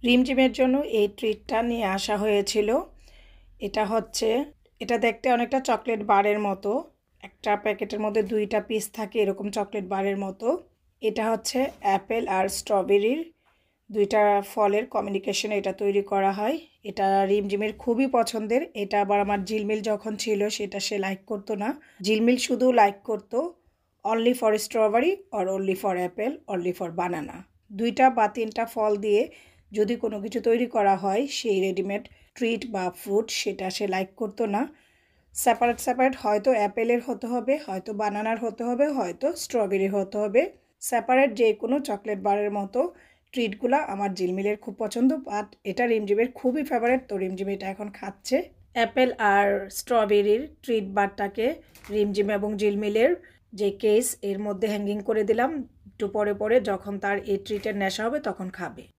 রিমঝিমের জন্য এই ট্রিটটা নিয়ে আসা হয়েছিল। এটা দেখতে অনেকটা চকলেট বারের মতো। একটা প্যাকেটের মধ্যে 2টা পিস থাকে এরকম চকলেট বারের মতো। এটা হচ্ছে অ্যাপেল আর স্ট্রবেরির 2টা ফলের কম্বিনেশনে এটা তৈরি করা হয়। এটা রিমঝিমের খুবই পছন্দের। এটা আবার আমার ঝিলমিল যখন ছিল সেটা সে লাইক করতো না। ঝিলমিল শুধু লাইক করতো only for strawberry or only for apple only for banana. 2টা বা 3টা ফল দিয়ে যদি কোনো কিছু তৈরি করা হয় সেই রেডিমেড ট্রিট বা ফ্রুট সেটা সে লাইক করতো না। সেপারেট হয়তো অ্যাপেলের হতে হবে, হয়তো বানানার হতে হবে, হয়তো স্ট্রবেরির হতে হবে। সেপারেট যে কোনো চকলেট বারের মতো ট্রিটগুলো আমার ঝিলমিলের খুব পছন্দ, বাট এটা রিমঝিমের খুবই ফেভারিট। তো রিমঝিম এটা এখন খাচ্ছে। অ্যাপেল আর স্ট্রবেরির ট্রিট বারটাকে রিমঝিম এবং ঝিলমিলের যে কেস এর মধ্যে হ্যাঙ্গিং করে দিলাম। একটু পরে যখন তার এই ট্রিটের নেশা হবে তখন খাবে।